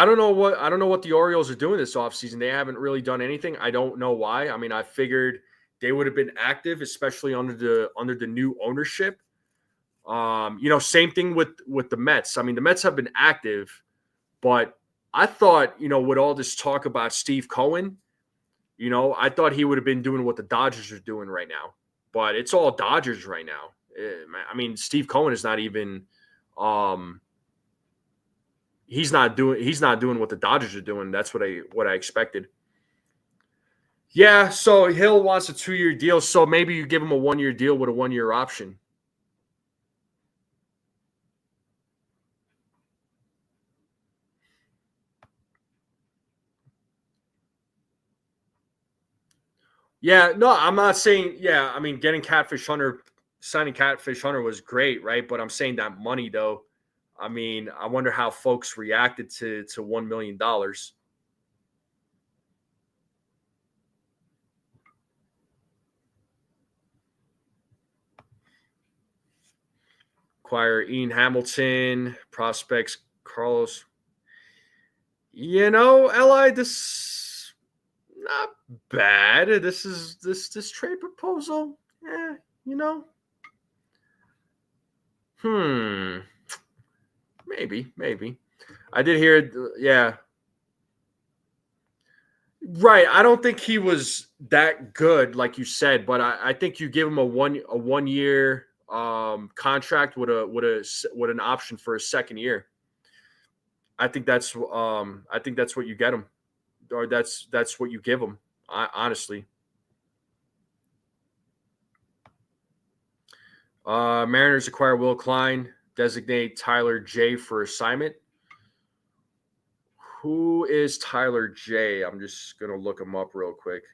don't know what the Orioles are doing this offseason. They haven't really done anything. I don't know why. I mean, I figured they would have been active, especially under the new ownership. Same thing with the Mets. I mean, the Mets have been active, but I thought, with all this talk about Steve Cohen, I thought he would have been doing what the Dodgers are doing right now. But it's all Dodgers right now. I mean, Steve Cohen is not even he's not doing what the Dodgers are doing. That's what I expected. Yeah, so Hill wants a 2-year deal, so maybe you give him a 1-year deal with a 1-year option. Yeah, no, I'm not saying. Yeah, I mean, signing Catfish Hunter was great, right? But I'm saying that money, though. I mean, I wonder how folks reacted to $1 million. Acquire Ian Hamilton, prospects Carlos. Li, this not bad. This trade proposal. you know. Maybe. I did hear. Yeah. Right. I don't think he was that good, like you said, but I think you give him a 1 year contract with an option for a second year. I think that's what you get him, or that's what you give him. Honestly. Mariners acquire Will Klein, designate Tyler J for assignment. Who is Tyler J? I'm just going to look him up real quick.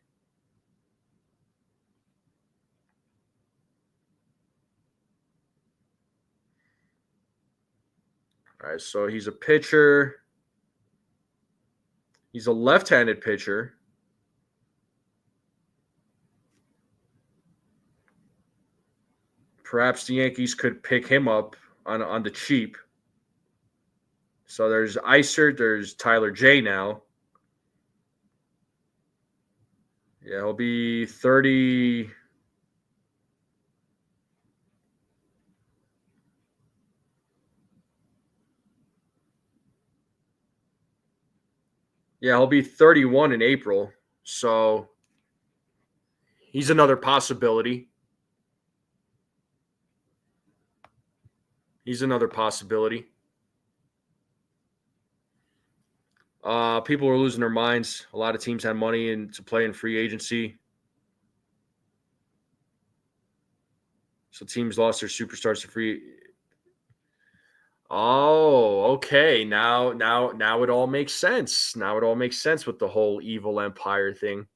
All right, so he's a pitcher. He's a left-handed pitcher. Perhaps the Yankees could pick him up on the cheap. So there's Isert, there's Tyler J now. Yeah, he'll be 30. Yeah, he'll be 31 in April. So he's another possibility. People are losing their minds. A lot of teams had money to play in free agency. So teams lost their superstars to free. Oh, okay. Now it all makes sense. Now it all makes sense with the whole evil empire thing.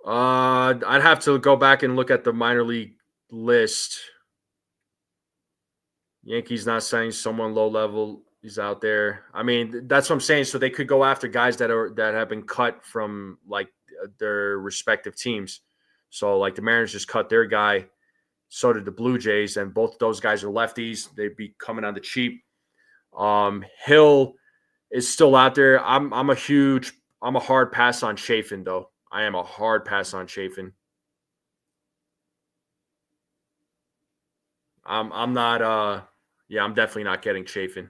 I'd have to go back and look at the minor league list. Yankees not signing someone low level. He's out there. I mean, that's what I'm saying. So they could go after guys that have been cut from like their respective teams. So like the Mariners just cut their guy. So did the Blue Jays, and both of those guys are lefties. They'd be coming on the cheap. Hill is still out there. I'm a hard pass on Chafin though. I am a hard pass on Chafin. I'm not I'm definitely not getting Chafin.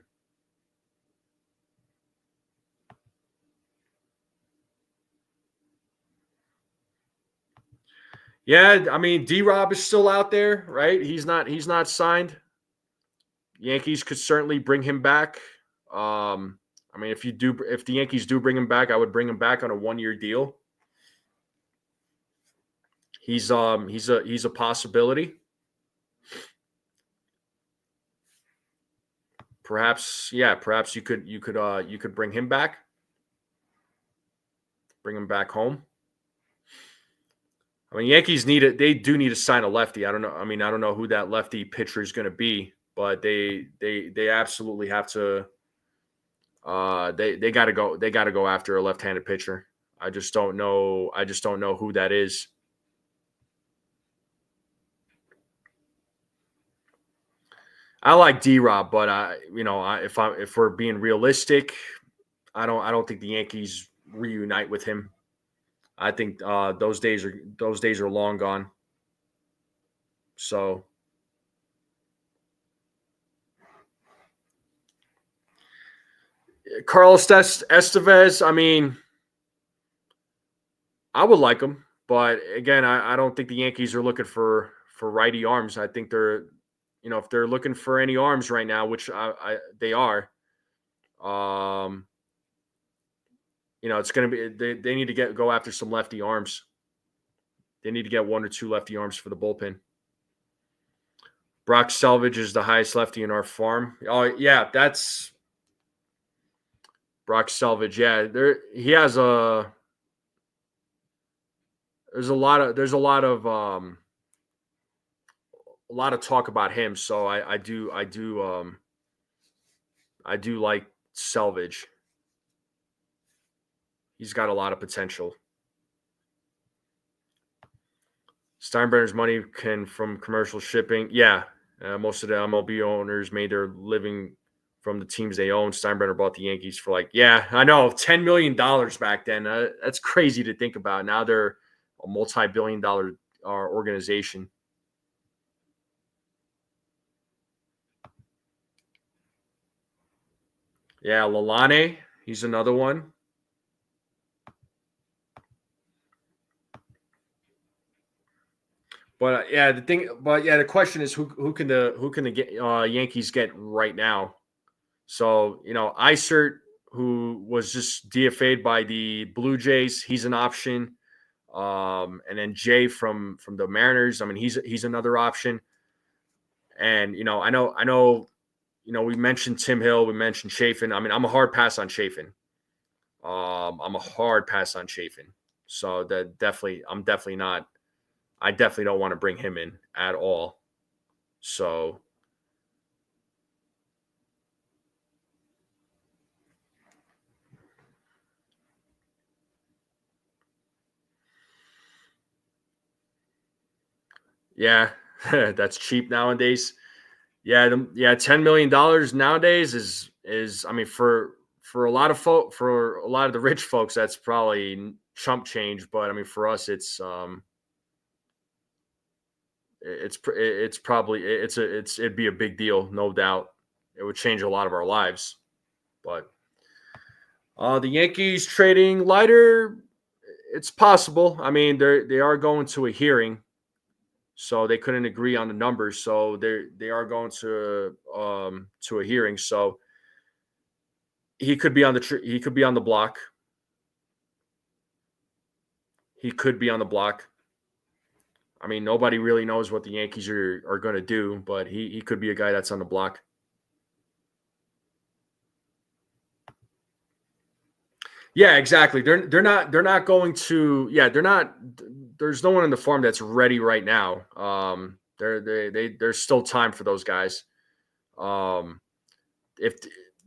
Yeah, I mean D-Rob is still out there, right? He's not signed. Yankees could certainly bring him back. I mean if the Yankees do bring him back, I would bring him back on a 1-year deal. He's a possibility. Perhaps you could bring him back. Bring him back home. I mean, Yankees they do need to sign a lefty. I don't know. I mean, I don't know who that lefty pitcher is going to be, but they absolutely have to. They got to go. They got to go after a left-handed pitcher. I just don't know who that is. I like D-Rob, but if we're being realistic, I don't think the Yankees reunite with him. I think those days are long gone. So Carlos Estevez, I mean, I would like him, but again, I don't think the Yankees are looking for righty arms. I think they're, if they're looking for any arms right now, which they are, it's going to be they need to go after some lefty arms. They need to get 1 or 2 lefty arms for the bullpen. Brock Selvage is the highest lefty in our farm. Oh yeah, that's Brock Selvage. Yeah, he has a. There's a lot of talk about him. So I do like Selvage. He's got a lot of potential. Steinbrenner's money from commercial shipping. Yeah, most of the MLB owners made their living from the teams they own. Steinbrenner bought the Yankees for I know, $10 million back then. That's crazy to think about. Now they're a multi-billion-dollar organization. Yeah, Lalane, he's another one. But the question is who can the Yankees get right now? So Isert, who was just DFA'd by the Blue Jays. He's an option. And then Jay from the Mariners. I mean, he's another option. And I know. We mentioned Tim Hill. We mentioned Chafin. I mean, I'm a hard pass on Chafin. I'm a hard pass on Chafin. So I'm definitely not. I definitely don't want to bring him in at all. So. Yeah, that's cheap nowadays. Yeah, $10 million nowadays is I mean for a lot of the rich folks that's probably chump change, but I mean for us it'd be a big deal, no doubt. It would change a lot of our lives. But the Yankees trading lighter, it's possible. I mean they are going to a hearing. So they couldn't agree on the numbers. So they are going to a hearing. So he could be on the block. He could be on the block. I mean, nobody really knows what the Yankees are going to do, but he could be a guy that's on the block. Yeah, exactly. They're not going to. Yeah, they're not. There's no one in the farm that's ready right now. There's still time for those guys. If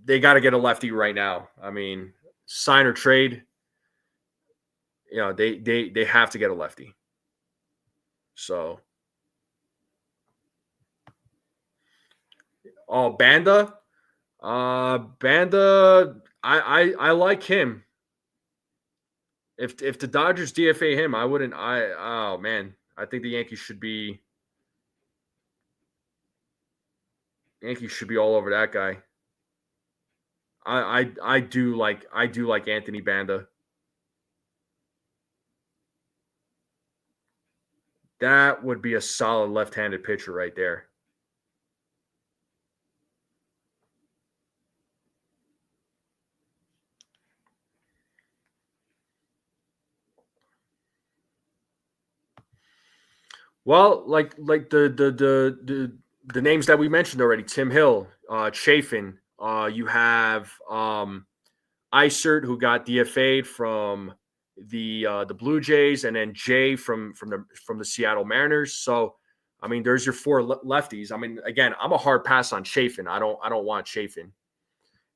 they got to get a lefty right now, I mean, sign or trade. They have to get a lefty. So, Banda, Banda, I like him. If the Dodgers DFA him, I wouldn't. Oh man, I think the Yankees should be all over that guy. I do like Anthony Banda. That would be a solid left-handed pitcher right there. Well, like the names that we mentioned already: Tim Hill, Chafin. You have Isert, who got DFA'd from the Blue Jays, and then Jay from the Seattle Mariners. So, I mean, there's your four lefties. I mean, again, I'm a hard pass on Chafin. I don't want Chafin.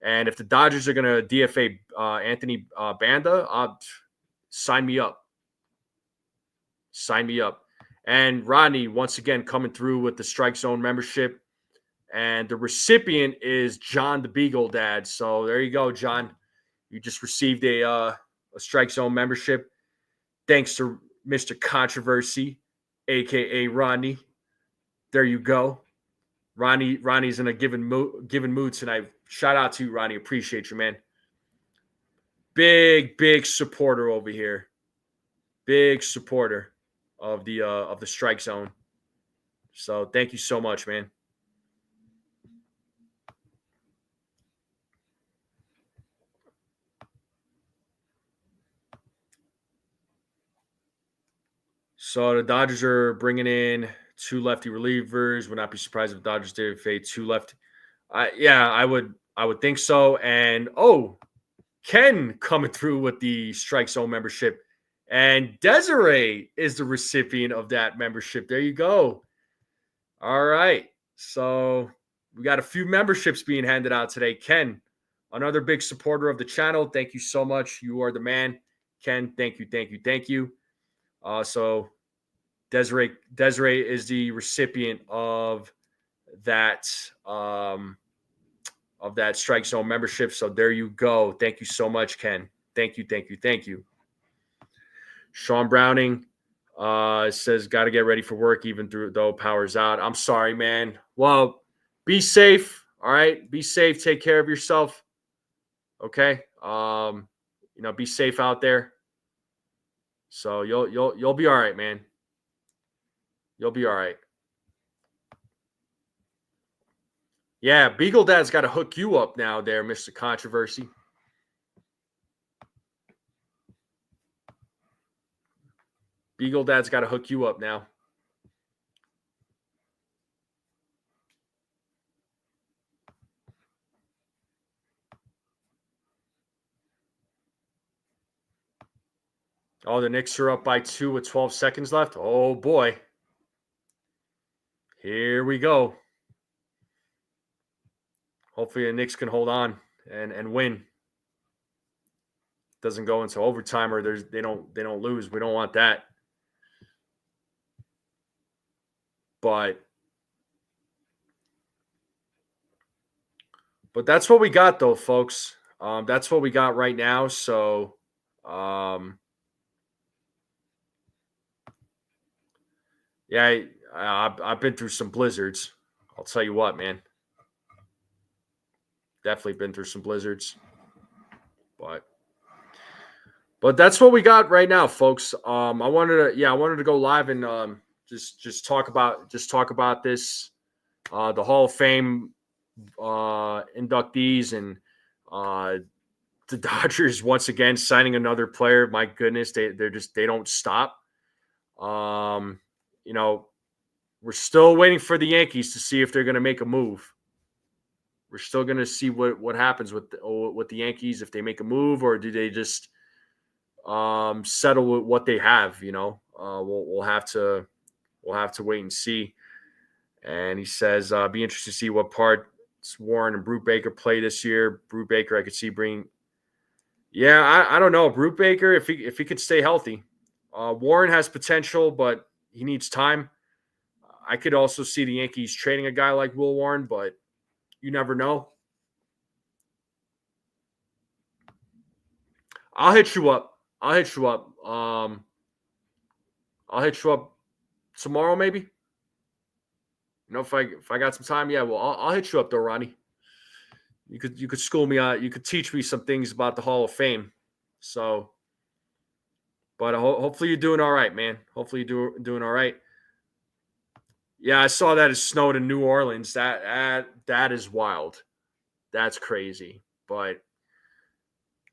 And if the Dodgers are going to DFA Anthony Banda, sign me up. Sign me up. And Rodney, once again, coming through with the Strike Zone membership. And the recipient is John the Beagle Dad. So there you go, John. You just received a Strike Zone membership. Thanks to Mr. Controversy, a.k.a. Rodney. There you go. Ronnie's in a given mood tonight. Shout out to you, Ronnie. Appreciate you, man. Big supporter over here. Big supporter of the Strike Zone. So thank you so much, man. So the Dodgers are bringing in two lefty relievers. Would not be surprised if the Dodgers did fade two lefty. I would think so. And Ken coming through with the Strike Zone membership. And Desiree is the recipient of that membership. There you go. All right. So we got a few memberships being handed out today. Ken, another big supporter of the channel. Thank you so much. You are the man. Ken, thank you. So Desiree is the recipient of that Strike Zone membership. So there you go. Thank you so much, Ken. Thank you. Sean Browning says, got to get ready for work even though power's out. I'm sorry, man. Well, be safe. All right. Be safe. Take care of yourself. Okay. Be safe out there. So you'll be all right, man. You'll be all right. Yeah, Beagle Dad's got to hook you up now there, Mr. Controversy. Beagle Dad's got to hook you up now. Oh, the Knicks are up by 2 with 12 seconds left. Oh, boy. Here we go. Hopefully the Knicks can hold on and win. Doesn't go into overtime or they don't lose. We don't want that. But that's what we got, though, folks. That's what we got right now. So, yeah, I've been through some blizzards. I'll tell you what, man. Definitely been through some blizzards. But that's what we got right now, folks. I wanted to go live and just talk about this, the Hall of Fame inductees and the Dodgers once again signing another player. My goodness, they don't stop. We're still waiting for the Yankees to see if they're going to make a move. We're still going to see what happens with the Yankees, if they make a move or do they just settle with what they have. We'll have to wait and see. And he says, be interested to see what parts Warren and Brubaker play this year. Brubaker, I could see bringing. Yeah, I don't know. Brubaker, if he could stay healthy. Warren has potential, but he needs time. I could also see the Yankees trading a guy like Will Warren, but you never know. I'll hit you up. I'll hit you up tomorrow, maybe. If I got some time, yeah. Well, I'll hit you up though, Ronnie. You could school me out. You could teach me some things about the Hall of Fame. So, but hopefully you're doing all right, man. Hopefully you're doing all right. Yeah, I saw that it snowed in New Orleans. That is wild. That's crazy. But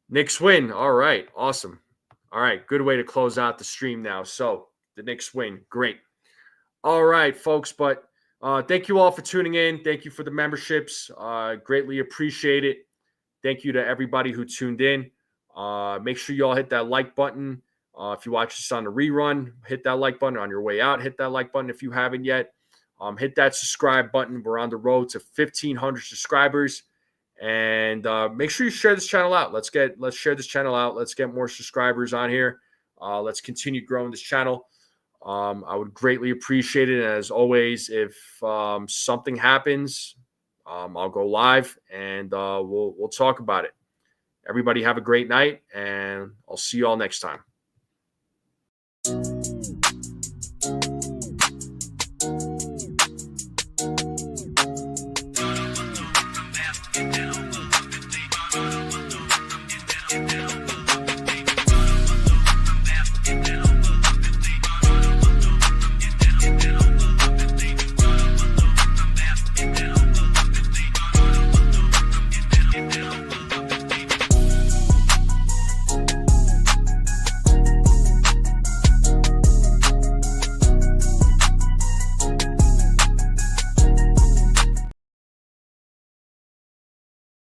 Knicks win. All right, awesome. All right, good way to close out the stream now. So the Knicks win. Great. All right, folks. But thank you all for tuning in. Thank you for the memberships. Greatly appreciate it. Thank you to everybody who tuned in. Make sure you all hit that like button. If you watch this on the rerun, hit that like button. On your way out, hit that like button if you haven't yet. Hit that subscribe button. We're on the road to 1,500 subscribers. And make sure you share this channel out. Let's share this channel out. Let's get more subscribers on here. Let's continue growing this channel. I would greatly appreciate it. And as always, if something happens, I'll go live and we'll talk about it. Everybody have a great night, and I'll see you all next time.